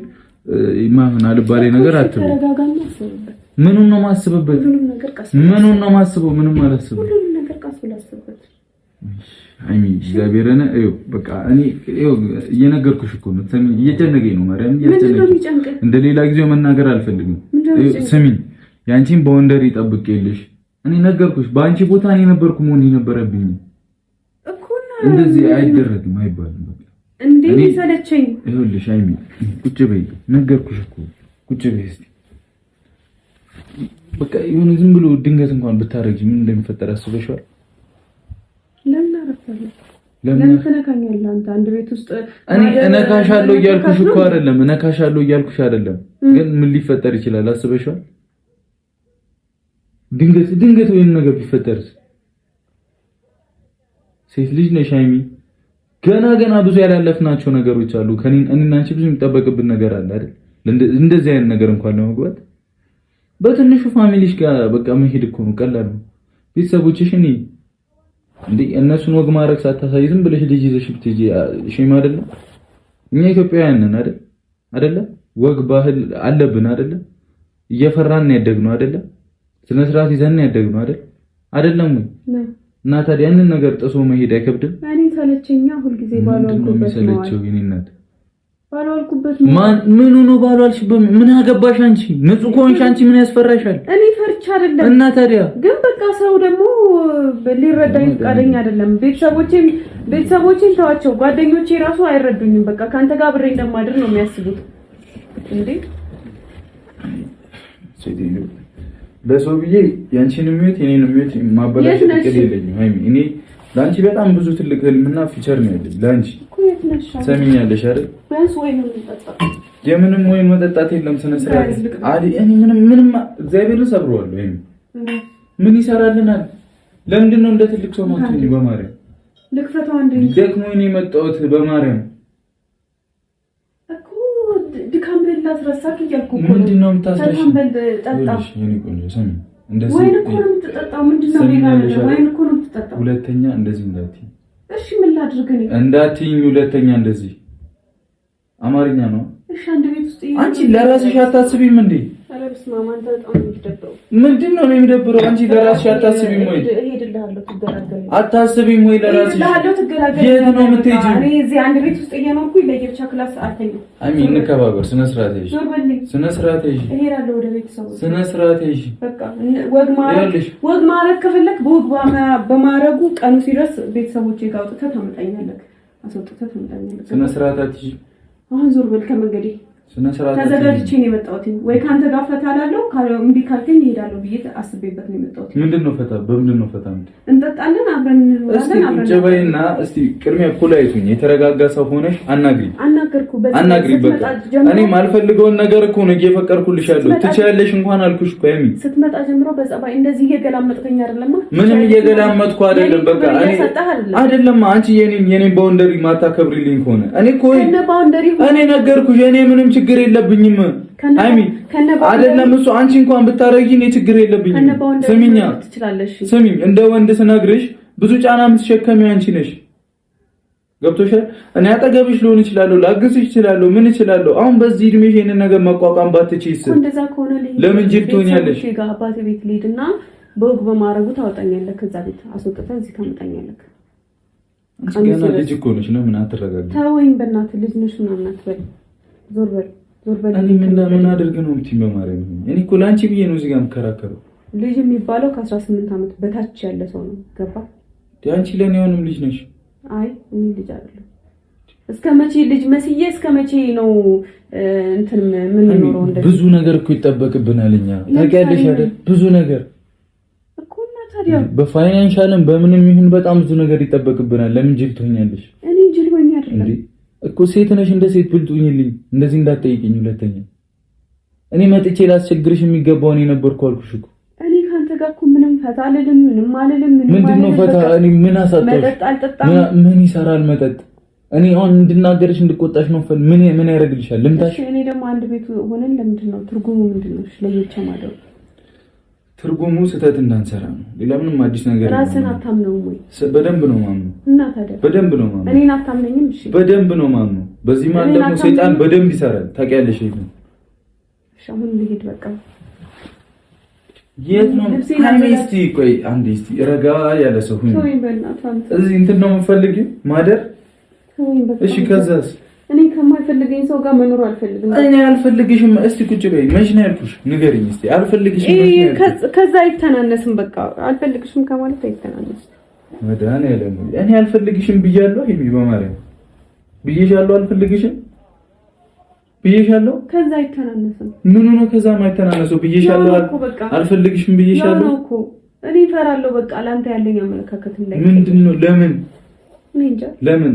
ማህን አልባሌ ነገር አትበል ተረጋጋና አስብበት ምኑን ነው ማስበበት ምኑን ነው ማስበው ምንም አላስብም ሁሉንም ነገር ቀስ ብለህ አስብበት አይሚ እግዚአብሔርን በቃ እኔ እየነገርኩሽ እኮ ነው ተሚ እየጨነቀኝ ነው ማርያም እየጨነቀኝ እንደሌላ ጊዜው መናገር አልፈልግም ስሚኝ ያንቺን ባውንደሪ ጠብቄልሽ እኔ ነገርኩሽ በአንቺ ቦታ እኔ ነበርኩ መሆን የነበረብኝ እኮ እንደዚህ አይደረግም አይባልም በቃ እንዴ ይሰለቸኝ ይኸውልሽ አይሚ ቁጭ በይ ነገርኩሽ እኮ ቁጭ በይ እስቲ በቃ ይሁን ዝም ብሎ ድንገት እንኳን ብታረጊ ምን እንደሚፈጠር አስበሽዋል ለምን ተነካኛለህ አንተ አንድ ቤት ውስጥ እኔ እነካሻለሁ እያልኩሽ አይደለም ግን ምን ሊፈጠር ይችላል አስበሽዋል ድንገት ወይ ነገር ቢፈጠርስ ሴት ልጅ ነሽ ሃይሚ ገና ብዙ ያላለፍናቸው ነገሮች አሉ እኔና አንቺ ብዙ የሚጠበቅብን ነገር አለ አይደል እንደዚህ አይነት ነገር እንኳን ለመግባት በትንሹ ፋሚሊሽ ጋር በቃ መሄድ እኮ ነው ቀላል ነው ቤተሰቦችሽ እኔ እንዴ እነሱን ወግ ማድረግ ሳታሳይ ዝም ብለሽ ልጅ ይዘሽ ብትጂ ሼም አይደለም? እኛ ኢትዮጵያውያን ነን አይደለ? ወግ ባህል አለብን አይደለ? እየፈራን ነው ያደግነው አይደለ? ስነ ስርዓት ይዘን ነው ያደግነው አይደለም ወይ? እና ታዲያ ያንን ነገር ጥሶ መሄድ አይከብድም? እኔ ሰለቸኛ ሁልጊዜ ባልዋልኩበት ነው ባልዋልኩበት ነው። ምን ሆኖ ባልዋልሽበት ምን አገባሽ አንቺ? ንጹህ ከሆንሽ አንቺ ምን ያስፈራሻል? እኔ ፈርቻ አይደለም። እና ታዲያ ግን በቃ ሰው ደግሞ ሊረዳኝ ፈቃደኛ አይደለም። ቤተሰቦቼን ተዋቸው፣ ጓደኞቼ ራሱ አይረዱኝም። በቃ ካንተ ጋር አብሬ እንደማድር ነው የሚያስቡት። እንዴ ሴትዮ ለሰው ብዬ ያንቺንም ህይወት የኔንም ህይወት ማበላሽ ትክክል የለኝም። ሃይሚ እኔ ላንቺ በጣም ብዙ ትልቅ ህልምና ፊቸር ነው ያለኝ ላንቺ። ሰሚኛለሽ አይደል? ቢያንስ ወይን እንጠጣ። የምንም ወይን መጠጣት የለም ስነ ስርዓት አዲ። እኔ ምንም እግዚአብሔር ሰብሯል። ወይም ምን ይሰራልናል? ለምንድን ነው እንደ ትልቅ ሰው ማትሆኚ? በማርያም ልክፈታው አንዴ ደክሞኝ ነው የመጣሁት። በማርያም እኮ ድካም ላስረሳክ እያልኩ እኮ ምንድን ነው የምታስረሽ? ጠጣ የኔ ቆንጆ ሰሚ፣ እንደዚህ ወይን እኮ ነው የምትጠጣው። ምንድን ነው ሌላ ነገር? ወይን እኮ ነው የምትጠጣው። ሁለተኛ እንደዚህ እንዳትዪ እሺ። ምን ላድርግ እኔ? እንዳትዪኝ ሁለተኛ እንደዚህ። አማርኛ ነው እሺ። አንድ ቤት ውስጥ አንቺ ለራስሽ አታስቢም እንዴ? ኧረ በስመ አብ፣ አንተ በጣም የሚደብረው ምንድን ነው የሚደብረው? አንቺ ለራስሽ አታስቢም ወይ? እሄድልሃለሁ፣ ትገላገል። አታስቢም ወይ ለራስሽ? እሄድልሃለሁ፣ ትገላገል። የት ነው የምትሄጂው? እኔ እዚህ አንድ ቤት ውስጥ እየኖርኩኝ ለየብቻ ክላስ አልተኛም። አሚን፣ እንከባበር። ስነ ስርዓት ይዤ ዞር በልኝ። ስነ ስርዓት ይዤ እሄዳለሁ ወደ ቤተሰቦች። ስነ ስርዓት ይዤ በቃ ወግ ማረግ ከፈለክ በወግ በማረጉ ቀኑ ሲደርስ ቤተሰቦቼ ጋር አውጥተህ ታመጣኛለህ፣ አስወጥተህ ታመጣኛለህ። ስነ ስርዓት አትይዥ። አሁን ዞር በል ከመንገዴ። ስነ ስርዓት ተዘጋጅቼ ነው የመጣሁት። ወይ ካንተ ጋር ፈታ እላለሁ፣ እምቢ ካልከኝ እሄዳለሁ ብዬ አስቤበት ነው የመጣሁት። ምንድነው ፈታ? በምንድነው ፈታ? እንጠጣለን፣ አብረን እንውላለን። አብረን ቁጭ በይና እስቲ ቅድሚያ ፖላይቱኝ የተረጋጋ ሰው ሆነሽ አናግሪኝ። አናግሪኝ በቃ። እኔ ማልፈልገውን ነገር እኮ ነው እየፈቀርኩልሽ ያለው። ትችያለሽ እንኳን አልኩሽ እኮ ያሚ። ስትመጣ ጀምሮ በጸባይ እንደዚህ እየገላመጥከኝ አይደለም? ምንም እየገላመጥኩ አይደለም። በቃ እኔ አይደለም አንቺ የኔን ባውንደሪ ማታከብሪልኝ ከሆነ እኔ እኮ እኔ ነገርኩሽ። እኔ ምንም ችግር የለብኝም ሃይሚ። አይደለም እሱ አንቺ እንኳን ብታረጊ እኔ ችግር የለብኝም። ስሚኛ፣ ስሚኝ፣ እንደ ወንድ ስነግርሽ ብዙ ጫና የምትሸከሚው አንቺ ነሽ። ገብቶሻል? እኔ አጠገብሽ ልሆን እችላለሁ፣ ላግዝሽ እችላለሁ፣ ምን እችላለሁ። አሁን በዚህ እድሜሽ ይሄንን ነገር መቋቋም ባትችይስ ለምን ጅል ትሆኛለሽ? አባቴ ቤት ልሂድና በወግ በማረጉ ታወጣኛለህ፣ ከዛ ቤት አስወጥተህ እዚህ ታመጣኛለህ። አንቺ ገና ልጅ እኮ ነሽ። ለምን አትረጋጊ? ተወኝ በእናትህ፣ ልጅ ነሽ ምናምን አትበል። ዞር በል ዞር በል። እኔ ምን አድርግ ነው የምትይኝ? በማርያም እኔ እኮ ላንቺ ብዬ ነው እዚህ ጋር የምከራከረው። ልጅ የሚባለው ከ18 ዓመት በታች ያለ ሰው ነው። ገባ? አንቺ ለኔ አሁንም ልጅ ነሽ። አይ እኔ ልጅ አይደለም። እስከ መቼ ልጅ መስዬ እስከ መቼ ነው እንትን ምን ኖረው? እንደዚህ ብዙ ነገር እኮ ይጠበቅብናል እኛ። ታውቂያለሽ አይደል? ብዙ ነገር እኮ። እና ታዲያ በፋይናንሻልም በምንም ይሁን በጣም ብዙ ነገር ይጠበቅብናል። ለምን ጅል ትሆኛለሽ? እኔ ጅል ሆኜ አይደለም እኮ። ሴት ነሽ፣ እንደ ሴት ብልጡኝልኝ። እንደዚህ እንዳትጠይቂኝ ሁለተኛ። እኔ መጥቼ ላስቸግርሽ የሚገባው እኔ ነበርኩ አልኩሽ እኮ። እኔ ካንተ ጋር እኮ ምንም ፈታ አልልም፣ ምንም አልልም። ምንድነው ፈታ? እኔ ምን አሳጣሽ? መጠጥ አልጠጣም። ምን ይሰራል መጠጥ? እኔ አሁን እንድናገርሽ እንድቆጣሽ ነው ፈል ምን ያደርግልሻል? ልምታሽ። እኔ ደግሞ አንድ ቤት ሆነን ለምንድነው ትርጉሙ ምንድነው? ለየቻ ማደሩ ትርጉሙ ስህተት እንዳንሰራ ነው። ሌላ ምንም አዲስ ነገር የለም። ራስን አታምነውም ወይ? በደንብ ነው ማምነው። እና ታዲያ በደንብ ነው ማምነው። እኔን አታምነኝም? እሺ በደንብ ነው ማምነው። በዚህ ማለት ደግሞ ሰይጣን በደንብ ይሰራል። ታውቂያለሽ ይሄን። እሺ አሁን ልሄድ በቃ። የት ነው ሃይሚስቲ? ቆይ አንዴ እስቲ ረጋ ያለ ሰው ሁኚ። ተወኝ በእናትህ አንተ። እዚህ እንትን ነው የምፈልጊው ማደር? ተወኝ በቃ። እሺ ከዛስ? እኔ ከማይፈልገኝ ሰው ጋር መኖር አልፈልግም። እኔ አልፈልግሽም። እስቲ ቁጭ በይ። መች ነው ያልኩሽ? ንገሪኝ እስቲ። አልፈልግሽም። ከዛ አይተናነስም። በቃ አልፈልግሽም ከማለት አይተናነስም። መድኃኒዓለም እኔ አልፈልግሽም ብያለሁ። ሂሚ በማርያም ብዬሻለሁ። አልፈልግሽም ብዬሻለሁ። ከዛ አይተናነስም። ምን ነው ከዛ ማይተናነሰው? ብዬሻለሁ። አልፈልግሽም ብዬሻለሁ እኮ። እኔ እፈራለሁ። በቃ ላንተ ያለኝ አመለካከት ላይ ምንድነው? ለምን እኔ እንጃ። ለምን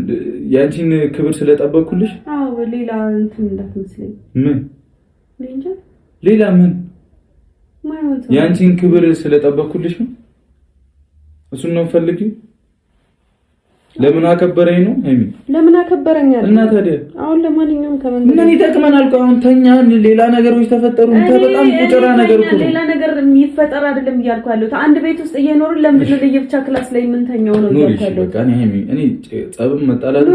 ያንቺን ክብር ስለጠበቅኩልሽ? አዎ ሌላ እንትን እንዳትመስለኝ። ምን እኔ እንጃ። ሌላ ምን ማይሆን ያንቺን ክብር ስለጠበቅኩልሽ ነው? እሱን ነው ፈልጊው። ለምን አከበረኝ ነው ሀይሚ? ለምን አከበረኛል? እና ታዲያ አሁን ለማንኛውም ከመንገድ ምን ይጠቅመናል? አሁን ተኛ ሌላ ነገሮች ተፈጠሩ። በጣም ቁጥራ ነገር እኮ ሌላ ነገር የሚፈጠር አይደለም እያልኩ ያለሁት። አንድ ቤት ውስጥ እየኖርን ለምንድን ነው ለየብቻ ክላስ ላይ የምንተኛው ነው እያልኩ ያለሁት። በቃ እኔ ጸብም መጣላት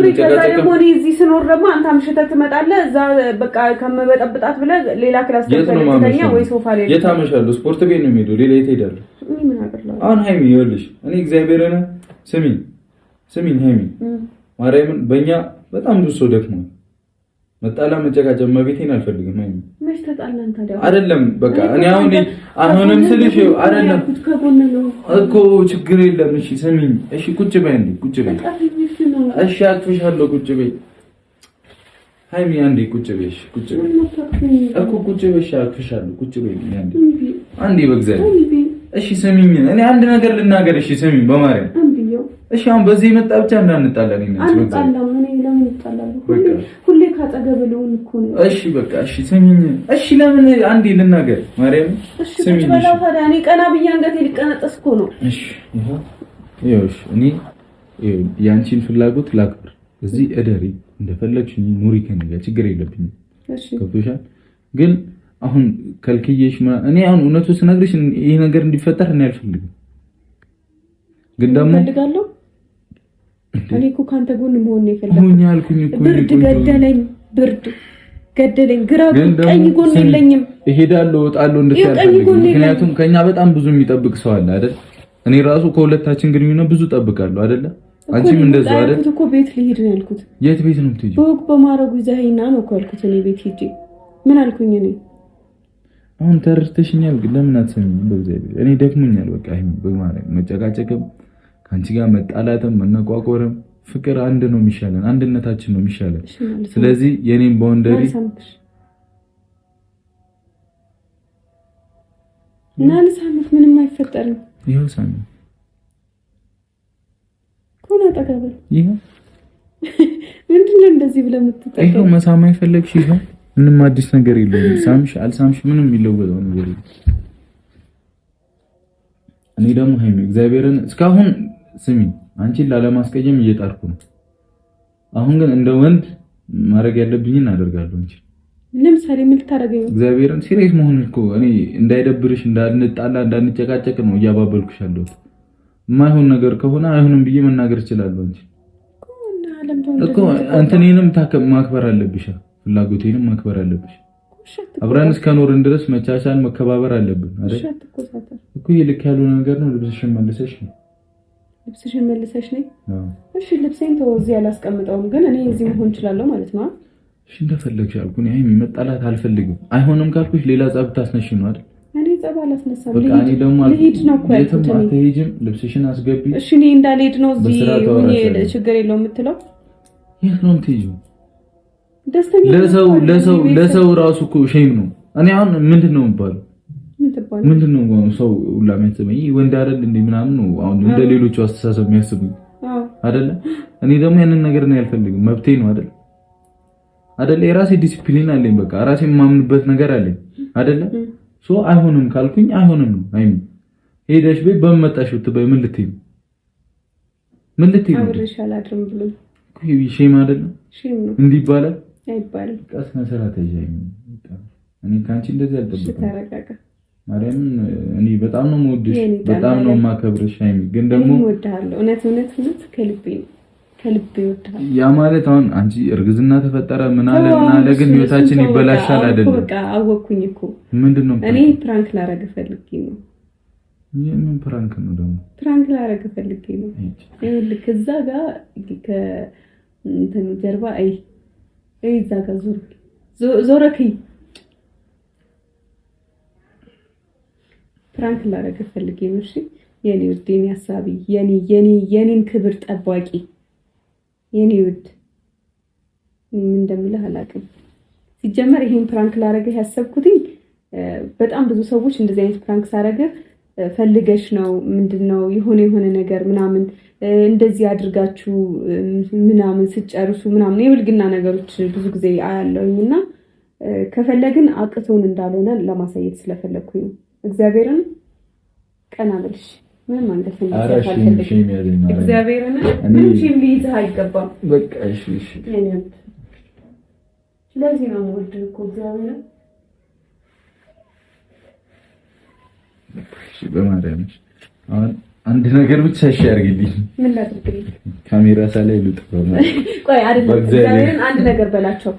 ደግሞ እዚህ ስኖር ደግሞ አንተ አምሽተህ ትመጣለህ። እዛ በቃ ከመበጠብጣት ብለህ ሌላ ክላስ ተኛ ወይ ሶፋ ላይ የታመሻለሁ። ስፖርት ቤት ነው የምሄደው። ሌላ የት ሄዳለሁ? ምን አደረግላው? አሁን ሀይሚ ይኸውልሽ፣ እኔ እግዚአብሔርን ስሚኝ ሀይሚ ማርያምን፣ በእኛ በጣም ብዙ ሰው ደክሟል። መጣላ መጨቃጨቅ መቤቴን አልፈልግም ሀይሚ። መች ተጣላን ታዲያ? አይደለም በቃ እኔ አሁንም ስልሽ አይደለም እኮ ችግር የለም። እሺ ስሚኝ፣ እሺ ቁጭ በይ እንዴ፣ ቁጭ በይ እሺ፣ አጥፍሻለሁ፣ ቁጭ በይ ሀይሚ አንዴ ቁጭ በይ፣ እሺ ቁጭ በይ እኮ ቁጭ በይ፣ እሺ አጥፍሻለሁ፣ ቁጭ በይ አንዴ በእግዚአብሔር እሺ ስሚኝ፣ እኔ አንድ ነገር ልናገር። እሺ ስሚኝ በማርያም እሺ። አሁን በዚህ የመጣ ብቻ እንዳንጣላ ነው ሁሌ ካጠገብ ልሆን እኮ ነው። እሺ በቃ እሺ ስሚኝ፣ እሺ ለምን አንዴ ልናገር ማርያም። ስሚኝ እሺ ታዲያ እኔ ቀና ብዬ አንገቴ ሊቀነጠስ እኮ ነው። እሺ ይኸውልሽ፣ እኔ ያንቺን ፍላጎት ላክብር። እዚህ እደሪ እንደፈለግሽ ኑሪ፣ ከእኔ ጋር ችግር የለብኝም። እሺ ገብቶሻል። ግን አሁን ከልክዬሽ እኔ አሁን እውነቱን ስነግርሽ ይሄ ነገር እንዲፈጠር እኔ አልፈልግም። ግን ደግሞ ፈልጋለሁ። እኔ እኮ ካንተ ጎን መሆን ነው የፈለኩት። ብርድ ገደለኝ፣ ግራ ቀኝ ጎን የለኝም። እሄዳለሁ እወጣለሁ እንድትያልፈልግ። ምክንያቱም ከኛ በጣም ብዙ የሚጠብቅ ሰው አለ አይደል? እኔ ራሱ ከሁለታችን ግንኙነት ብዙ ጠብቃለሁ አይደለ? አንቺም እንደዛው አይደል? እኮ ቤት ልሄድ ነው ያልኩት። የት ቤት ነው የምትሄጂው? በወግ በማረጉ ይዘኸኝና ነው እኮ ያልኩት። እኔ ቤት ሂጂ ምን አልኩኝ? እኔ አሁን ተረድተሽኛል። ግን ለምን አትሰሚኝም? በእግዚአብሔር እኔ ደክሞኛል። በቃ ይሄን በማረግ መጨቃጨቅም ከአንቺ ጋር መጣላትም መነቋቆርም፣ ፍቅር አንድ ነው የሚሻለን፣ አንድነታችን ነው የሚሻለን። ስለዚህ የኔን ባውንደሪ እና ለሳምንት ምንም አይፈጠርም። ይኸው ሳምንት ኮና ተቀበል። ይኸው ምንድነው እንደዚህ ብለህ የምትጠቀመው? ይኸው መሳም አይፈለግሽ። ይኸው ምንም አዲስ ነገር የለውም። ሳምሽ አልሳምሽ ምንም የሚለወጠው ነገር የለም። እኔ ደግሞ ሀይሚ እግዚአብሔርን እስካሁን ስሚ፣ አንቺን ላለማስቀየም እየጣርኩ ነው። አሁን ግን እንደ ወንድ ማድረግ ያለብኝን አደርጋለሁ። እንጂ ለምሳሌ ምን ልታረገኝ? እግዚአብሔርን ሲሪየስ መሆን እኮ እኔ እንዳይደብርሽ፣ እንዳንጣላ፣ እንዳንጨቃጨቅ ነው እያባበልኩሽ ያለሁት። የማይሆን ነገር ከሆነ አይሆንም ብዬ መናገር እችላለሁ። እንጂ እኮ እንትኔንም ማክበር አለብሽ፣ ፍላጎቴንም ማክበር አለብሽ። አብረን እስከኖርን ድረስ መቻቻል፣ መከባበር አለብን አይደል? እኮ ይልክ ያለው ነገር ነው። ልብስሽን መልሰሽ ነኝ። እሺ ልብሴን ተወው፣ እዚህ አላስቀምጠውም። ግን እኔ እዚህ መሆን እችላለሁ ማለት ነው። እሺ እንደፈለግሽ አልኩ። እኔ መጣላት አልፈልግም። አይሆንም ካልኩሽ ሌላ ጸብ ታስነሽ ነው አይደል? እኔ ጸብ አላስነሳም። ልሂድ ነው እኮ ያልኩት። አትሄጂም? ልብስሽን አስገቢ። እሺ እኔ እንዳልሄድ ነው እዚህ ሆኜ ችግር የለውም የምትለው? የት ነው የምትሄጂው? ደስተኛ ለሰው ራሱ እኮ ሼም ነው። እኔ አሁን ምንድነው የምባለው? ምንድነው ሰው ሁላ የሚያስበኝ ወንድ አይደል እንዴ ምናምን ነው አሁን እንደ ሌሎቹ አስተሳሰብ የሚያስቡኝ አይደለ? እኔ ደግሞ ያንን ነገር ነው ያልፈልግም። መብቴ ነው አይደለ? የራሴ ዲሲፕሊን አለኝ። በቃ ራሴ የማምንበት ነገር አለኝ አይደለ? ሶ አይሆንም ካልኩኝ አይሆንም ነው። አይሚ ሄደሽ ቤት በመጣሽ ብትበይ ምን ልትይ ነው? አብረሻል አድርም ብሎ ሼም አይደለም? ሼም ነው እንዲህ ይባላል አይባልም? ቀስ መሰራት አይጀኝ። እኔ ካንቺ እንደዚህ አልጠብቅም። ተረጋጋ ማርያም። እኔ በጣም ነው የምወድሽ፣ በጣም ነው የማከብርሽ አይሚ። ግን ደግሞ እወድሃለሁ። እውነት ከልቤ እወድሃለሁ። ያ ማለት አሁን አንቺ እርግዝና ተፈጠረ ምን አለ ግን ህይወታችን ይበላሻል አይደለም? በቃ አወኩኝ እኮ። ምንድነው? እኔ ፕራንክ ላረግ ፈልጌ ነው። የምን ፕራንክ ነው ደግሞ? ፕራንክ ላረግ ፈልጌ ነው። ይኸውልህ እዛ ጋር ከእንትን ጀርባ እዛ ጋር ዞረክኝ። ፕራንክ ላረግ ፈልጌ ነው። እሺ የኔ ውድ፣ የኔ ሐሳቢ፣ የኔን ክብር ጠባቂ፣ የኔ ውድ፣ ምን እንደምልህ አላውቅም። ሲጀመር ይሄን ፕራንክ ላረግ ያሰብኩትኝ በጣም ብዙ ሰዎች እንደዚህ አይነት ፕራንክ ሳረግ ፈልገሽ ነው ምንድነው የሆነ ነገር ምናምን እንደዚህ አድርጋችሁ ምናምን ስጨርሱ ምናምን የብልግና ነገሮች ብዙ ጊዜ አያለውኝና ከፈለግን አቅቶን እንዳልሆነ ለማሳየት ስለፈለኩኝ ነው። እግዚአብሔርን ቀና በልሽ ምን ማለት ነው? አራሽም እግዚአብሔርን ምን ሺም ሊይዝህ አይገባም። በቃ እሺ ስለዚህ ነው የምወድህ እኮ እግዚአብሔርን። እሺ በማርያም አሁን አንድ ነገር ብቻ እሺ አድርግልኝ። ምን ላድርግልኝ? ካሜራ ሳላይ ልጥፈው ነው። ቆይ አይደለም እግዚአብሔርን አንድ ነገር በላቸው።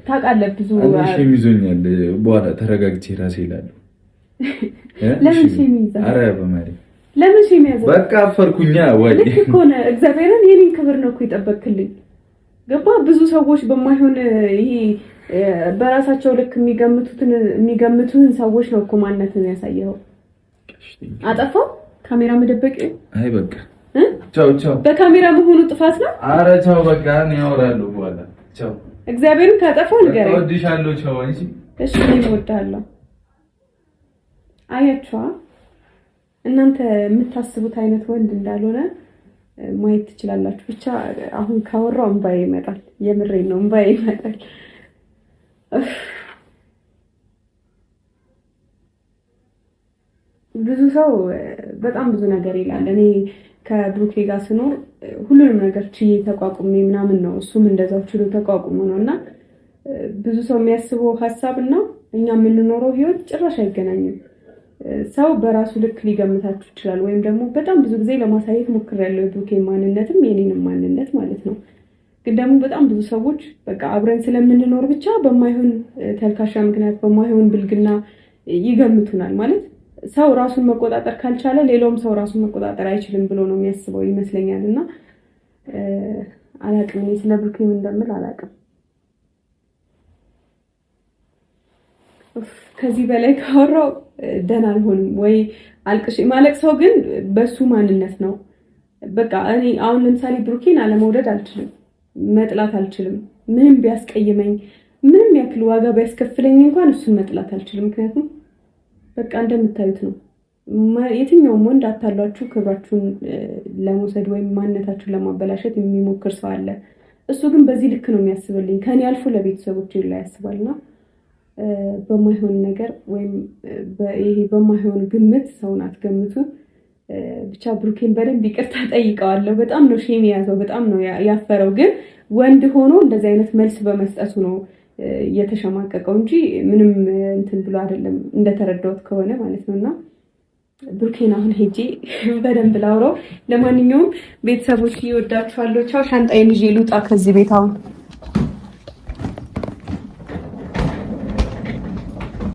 ታውቃለህ ብዙ እሺ ይዞኛል። በኋላ ተረጋግቼ ራሴ ይላል። ለምን ሺም ይይዛል? ኧረ በማርያም ለምን ሺም ይያዛል? በቃ አፈርኩኛ ወይ ልክ እኮ ነው። እግዚአብሔርን የኔን ክብር ነው እኮ የጠበቅክልኝ። ገባ? ብዙ ሰዎች በማይሆን ይሄ በራሳቸው ልክ የሚገምቱህን ሰዎች ነው እኮ ማንነትን ያሳየኸው። አጠፋው ካሜራ መደበቅ? አይ በቃ ቻው። በካሜራ መሆኑ ጥፋት ነው? ኧረ ቻው በቃ እኔ አወራለሁ በኋላ ቻው። እግዚአብሔርን ካጠፋው ንገረኝ። እወድሻለሁ ቻው። እሺ እኔ እወድሃለሁ። አያችኋ እናንተ የምታስቡት አይነት ወንድ እንዳልሆነ ማየት ትችላላችሁ። ብቻ አሁን ካወራው እንባዬ ይመጣል። የምሬን ነው እንባዬ ይመጣል። ብዙ ሰው በጣም ብዙ ነገር ይላል። እኔ ከብሩኬ ጋር ስኖር ሁሉንም ነገር ችዬ ተቋቁሜ ምናምን ነው፣ እሱም እንደዛው ችሎ ተቋቁሞ ነውና ብዙ ሰው የሚያስበው ሐሳብና እኛ የምንኖረው ህይወት ጭራሽ አይገናኝም። ሰው በራሱ ልክ ሊገምታችሁ ይችላል፣ ወይም ደግሞ በጣም ብዙ ጊዜ ለማሳየት ሞክሬያለሁ የብሩኬን ማንነትም የኔንም ማንነት ማለት ነው። ግን ደግሞ በጣም ብዙ ሰዎች በቃ አብረን ስለምንኖር ብቻ በማይሆን ተልካሻ ምክንያት በማይሆን ብልግና ይገምቱናል። ማለት ሰው ራሱን መቆጣጠር ካልቻለ ሌላውም ሰው ራሱን መቆጣጠር አይችልም ብሎ ነው የሚያስበው ይመስለኛልና አላቅም። እኔ ስለ ብሩኬ ምን እንደምል አላቅም። ከዚህ በላይ ካወራው ደህና አልሆንም ወይ አልቅሽ ማለቅ። ሰው ግን በሱ ማንነት ነው በቃ። እኔ አሁን ለምሳሌ ብሩኬን አለመውደድ አልችልም፣ መጥላት አልችልም። ምንም ቢያስቀይመኝ ምንም ያክል ዋጋ ቢያስከፍለኝ እንኳን እሱን መጥላት አልችልም። ምክንያቱም በቃ እንደምታዩት ነው። የትኛውም ወንድ አታሏችሁ ክብራችሁን ለመውሰድ ወይም ማንነታችሁን ለማበላሸት የሚሞክር ሰው አለ። እሱ ግን በዚህ ልክ ነው የሚያስብልኝ። ከኔ አልፎ ለቤተሰቦቼ ላይ ያስባልና በማይሆን ነገር ወይም ይሄ በማይሆን ግምት ሰውን አትገምቱ። ብቻ ብሩኬን በደንብ ይቅርታ ጠይቀዋለሁ። በጣም ነው ሼም የያዘው፣ በጣም ነው ያፈረው። ግን ወንድ ሆኖ እንደዚህ አይነት መልስ በመስጠቱ ነው የተሸማቀቀው እንጂ ምንም እንትን ብሎ አይደለም፣ እንደተረዳሁት ከሆነ ማለት ነውና ብሩኬን አሁን ሄጄ በደንብ ላውራው። ለማንኛውም ቤተሰቦች ይወዳችኋለሁ። ቻው። ሻንጣዬን ይዤ ልውጣ ከዚህ ቤት አሁን።